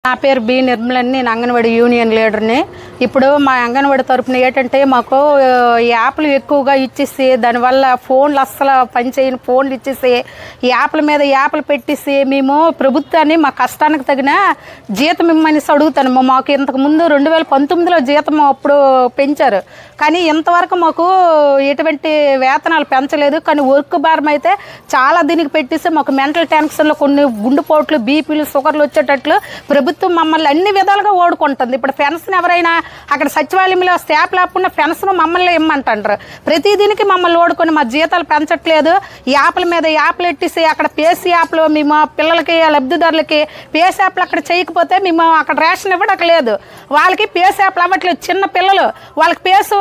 నా పేరు బి నిర్మలని, నేను అంగన్వాడీ యూనియన్ లీడర్ని. ఇప్పుడు మా అంగన్వాడీ తరపున ఏంటంటే మాకు యాప్లు ఎక్కువగా ఇచ్చేసి దానివల్ల ఫోన్లు అస్సలు పనిచేయని ఫోన్లు ఇచ్చేసి యాప్ల మీద యాప్లు పెట్టేసి మేము ప్రభుత్వాన్ని మా కష్టానికి తగిన జీతం ఇమ్మని అడుగుతాను. మాకు ఇంతకుముందు 2019లో జీతం అప్పుడు పెంచారు, కానీ ఇంతవరకు మాకు ఎటువంటి వేతనాలు పెంచలేదు. కానీ వర్క్ భారం అయితే చాలా దీనికి పెట్టేసి మాకు మెంటల్ టెన్షన్లో కొన్ని గుండెపోట్లు, బీపీలు, షుగర్లు వచ్చేటట్లు ప్రభుత్వం మమ్మల్ని అన్ని విధాలుగా ఓడుకుంటుంది. ఇప్పుడు పెన్షన్ ఎవరైనా అక్కడ సచివాలయంలో స్టాఫ్ లేకుండా పెన్షన్ మమ్మల్ని ఇమ్మంటారు. ప్రతి దీనికి మమ్మల్ని ఓడుకొని మా జీతాలు పెంచట్లేదు. యాప్ల మీద యాప్లు ఎట్టేసి అక్కడ పేస్ యాప్లు మేము పిల్లలకి లబ్ధిదారులకి పేస్ యాప్లు అక్కడ చేయకపోతే మేము అక్కడ రేషన్ ఇవ్వడలేదు. వాళ్ళకి పేస్ యాప్లు అవ్వట్లేదు. చిన్న పిల్లలు వాళ్ళకి పేసు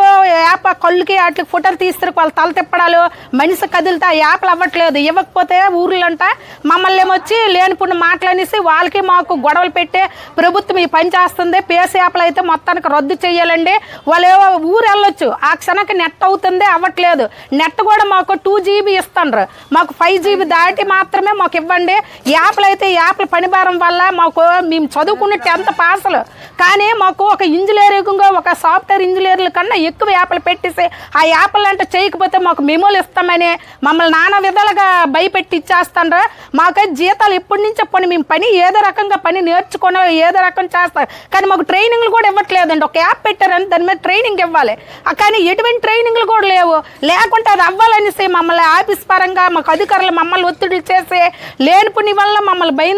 యాప్ కళ్ళుకి వాటికి ఫోటోలు తీస్తారు, వాళ్ళ తల తిప్పడాలు, మనిషి కదిలితే ఆ యాప్లు అవ్వట్లేదు. ఇవ్వకపోతే ఊర్లంట మమ్మల్ని ఏమొచ్చి లేనిపుండి మాట్లాడేసి వాళ్ళకి మాకు గొడవలు పెట్టి ప్రభుత్వం ఈ పని చేస్తుంది. పేస్ యాప్లు అయితే మొత్తానికి రద్దు చేయాలండి. వాళ్ళు ఊరు వెళ్ళొచ్చు, ఆ క్షణానికి నెట్ అవుతుంది, అవ్వట్లేదు. నెట్ కూడా మాకు 2 GB ఇస్తుండ్రు, మాకు 5 GB దాటి మాత్రమే మాకు ఇవ్వండి. యాప్లు అయితే యాప్ల పనిభారం వల్ల మాకు మేము చదువుకున్న 10th పాసులు, కానీ మాకు ఒక ఇంజనీరింగ్ ఒక సాఫ్ట్వేర్ ఇంజనీర్ల కన్నా ఎక్కువ యాప్లు పెట్టేసి ఆ యాప్లు అంటే చేయకపోతే మాకు మెమోలు ఇస్తామని మమ్మల్ని నానా విధాలుగా భయపెట్టి ఇచ్చేస్తాండ్రు. మాకైతే జీతాలు ఎప్పటి నుంచో మేము పని ఏదో రకంగా పని నేర్చుకొని ఏదో రకం చేస్తారు, కానీ మాకు ట్రైనింగ్లు కూడా ఇవ్వట్లేదండి. ఒక యాప్ పెట్టారని దాని మీద ట్రైనింగ్ ఇవ్వాలి, కానీ ఎటువంటి ట్రైనింగ్లు కూడా లేవు. లేకుంటే అది అవ్వాలనేసి మమ్మల్ని ఆఫీస్ పరంగా మాకు అధికారులు మమ్మల్ని ఒత్తిడి చేసి లేనిపుని వల్ల మమ్మల్ని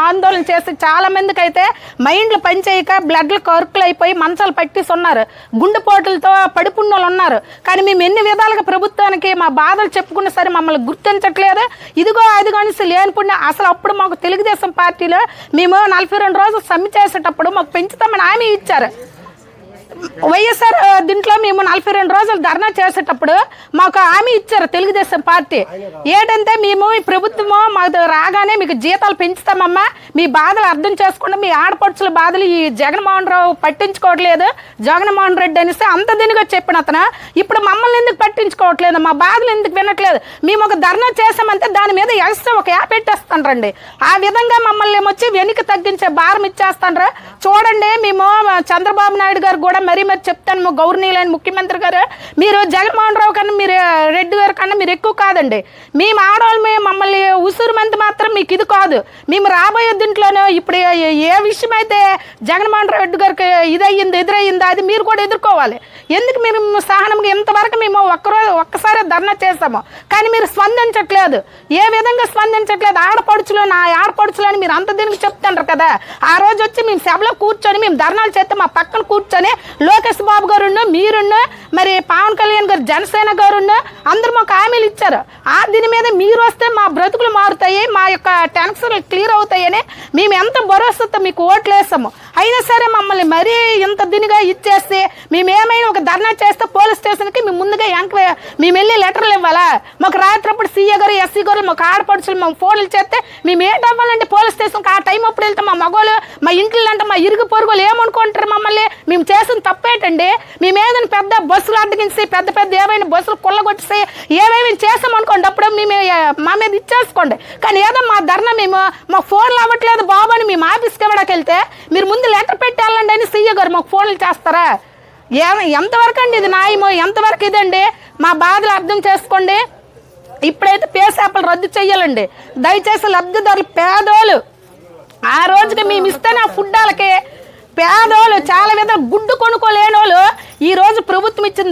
ఆందోళన చేసి చాలా మందికి అయితే మైండ్లు పనిచేయక బ్లడ్లు కరుకులు అయిపోయి మంచాలు పట్టేసి ఉన్నారు, గుండెపోటులతో పడిపున్న వాళ్ళు ఉన్నారు. కానీ మేము ఎన్ని విధాలుగా ప్రభుత్వానికి మా బాధలు చెప్పుకున్న సరే మమ్మల్ని గుర్తించట్లేదు. ఇదిగో అదిగో అనేసి లేనిపుణ్య అసలు అప్పుడు మాకు తెలుగుదేశం పార్టీలో మేము 42 రోజులు సమ్మె చేసేటప్పుడు మాకు పెంచుతామని హామీ ఇచ్చారు. వైఎస్ఆర్ దీంట్లో మేము 42 రోజులు ధర్నా చేసేటప్పుడు మాకు హామీ ఇచ్చారు తెలుగుదేశం పార్టీ. ఏంటంటే మేము ఈ ప్రభుత్వము మాకు రాగానే మీకు జీతాలు పెంచుతామమ్మా, మీ బాధలు అర్థం చేసుకోండి, మీ ఆడపడుచుల బాధలు ఈ జగన్మోహన్ రావు పట్టించుకోవట్లేదు, జగన్మోహన్ రెడ్డి అనేసి అంత దీనిగా చెప్పిన అతను ఇప్పుడు మమ్మల్ని ఎందుకు పట్టించుకోవట్లేదు, మా బాధలు ఎందుకు వినట్లేదు. మేము ఒక ధర్నా చేసామంటే దాని మీద ఎక్స్ట్రా ఒక యాప్ పెట్టేస్తాండ్రండి. ఆ విధంగా మమ్మల్ని ఏమొచ్చి వెనక్కి తగ్గించే భారం ఇచ్చేస్తాండ్రు. చూడండి, మేము చంద్రబాబు నాయుడు గారు కూడా మరీ చెప్తాను, గౌరవనీయులైన ముఖ్యమంత్రి గారు, మీరు జగన్మోహన్ రావు కన్నా మీరు రెడ్డి గారి కన్నా మీరు ఎక్కువ కాదండి. మేము ఆడవాళ్ళు మమ్మల్ని ఉసురు మంది మాత్రం మీకు ఇది కాదు. మేము రాబోయే దీంట్లోనూ ఇప్పుడు ఏ విషయం అయితే జగన్మోహన్ రెడ్డి గారికి ఎదురయ్యిందో అది మీరు కూడా ఎదుర్కోవాలి. ఎందుకు మీరు సహనంగా ఇంతవరకు మేము ఒక్కసారి ధర్నా చేస్తాము, కానీ మీరు స్పందించట్లేదు. ఏ విధంగా స్పందించట్లేదు? ఆడపడుచులు నా ఆడపడుచులు అని మీరు అంత దీనికి చెప్తుంటారు కదా. ఆ రోజు వచ్చి మేము సభలో కూర్చొని మేము ధర్నాలు చేస్తే మా పక్కన కూర్చొని లోకేష్ బాబు గారున్న మీరున్న మరి పవన్ కళ్యాణ్ గారు జనసేన గారున్న అందరూ మాకు హామీలు ఇచ్చారు. ఆ దీని మీద మీరు వస్తే మా బ్రతుకులు మారుతాయి, మా యొక్క టెన్షన్లు క్లియర్ అవుతాయని మేము ఎంత భరోసాతో మీకు ఓట్లు వేస్తాము. అయినా సరే మమ్మల్ని మరీ ఇంత దీనిగా ఇచ్చేస్తే మేమేమైనా ఒక ధర్నా చేస్తే పోలీస్ స్టేషన్కి మేము ముందుగా మేము వెళ్ళి లెటర్లు ఇవ్వాలా? మాకు రాత్రప్పుడు సీఏ గారు ఎస్సీ గారు మాకు ఆడపడుచులు మేము ఫోన్లు చేస్తే మేము ఏంటి అవ్వాలంటే పోలీస్ స్టేషన్కి ఆ టైం అప్పుడు వెళ్తే మా మగోళ్ళు మా ఇంట్లో అంటే మా ఇరుగు పొరుగులు ఏమనుకుంటారు మమ్మల్ని? మేము చేసిన తప్పేటండి. మేము ఏదైనా పెద్ద బస్సులు అడ్డగించి పెద్ద పెద్ద ఏమైనా బస్సులు కొల్లగొట్టేసి ఏమేమి చేస్తామనుకోండి, అప్పుడు మేము మా మీద ఇచ్చేసుకోండి. కానీ ఏదో మా ధర్నా మేము మా ఫోన్లు అవ్వట్లేదు బాబు అని మేము ఆఫీస్కి ఇవ్వడానికి వెళ్తే మీరు ముందు లెటర్ పెట్టాలండి అని సీఏ గారు మాకు ఫోన్లు చేస్తారా? ఎంతవరకు అండి ఇది న్యాయమో? ఎంతవరకు ఇదండి? మా బాధలు అర్థం చేసుకోండి. ఇప్పుడైతే పేస్ యాప్లు రద్దు చేయాలండి. దయచేసి లబ్ధిదారులు పేదోళ్ళు ఆ రోజుకి మేము ఇస్తే ఆ ఫుడ్ వాళ్ళకి పేదోళ్ళు చాలా విధాలు గుడ్డు కొనుక్కోలేని వాళ్ళు ఈ రోజు ప్రభుత్వం ఇచ్చిన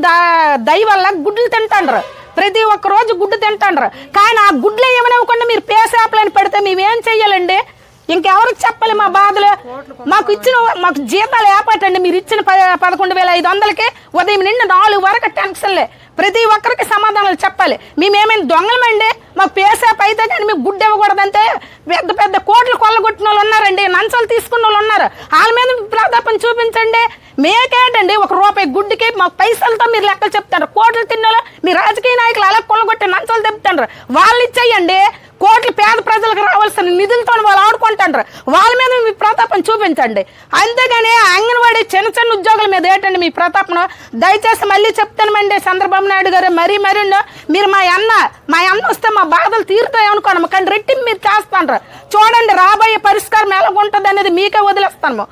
దయ వల్ల గుడ్లు తింటాండ్రు. ప్రతి ఒక్క రోజు గుడ్డు తింటాండ్రు. కానీ ఆ గుడ్లు ఏమనివ్వకుండా మీరు పేస్ యాప్లని పెడితే మేమేం చెయ్యాలండి? ఇంకెవరికి చెప్పాలి మా బాధలు? మాకు జీతాలు ఏపాటండి. మీరు ఇచ్చిన 11,500కి ఉదయం నుండి 4 వరకు టెన్షన్లే. ప్రతి ఒక్కరికి సమాధానాలు చెప్పాలి. మేమేమైనా దొంగలమండి? మాకు పేస్ యాప్ అయితే కానీ మీకు గుడ్డు ఇవ్వకూడదంటే పెద్ద పెద్ద కోట్లు కొల్లగొట్టిన వాళ్ళు ఉన్నారండి, లంచాలు తీసుకున్న వాళ్ళు ఉన్నారు. వాళ్ళ మీద ప్రతాపం చూపించండి. మేకేటండి ₹1 గుడ్డుకి మా పైసలతో మీరు లెక్కలు చెప్తారు. కోట్లు తిన్నాలో మీ రాజకీయ నాయకులు అలా కొల్లగొట్టి నంచాలు తెప్పుతారు. వాళ్ళు ఇచ్చేయండి. కోట్లు పేద ప్రజలకు రావాల్సిన నిధులతో వాళ్ళు ఆడుకుంటారు. వాళ్ళ మీద మీ ప్రతాపం చూపించండి. అంతేగాని అంగన్వాడీ చిన్న చిన్న ఉద్యోగుల మీద ఏంటండి మీ ప్రతాపం? దయచేసి మళ్ళీ చెప్తానండి చంద్రబాబు నాయుడు గారు, మరీ మీరు మా అన్న వస్తే మా బాధలు తీరుతాయి అనుకోండి, కానీ రెట్టింపు మీరు చేస్తాను. చూడండి రాబోయే పరిష్కారం ఎలా ఉంటుంది అనేది మీకే వదిలేస్తాను.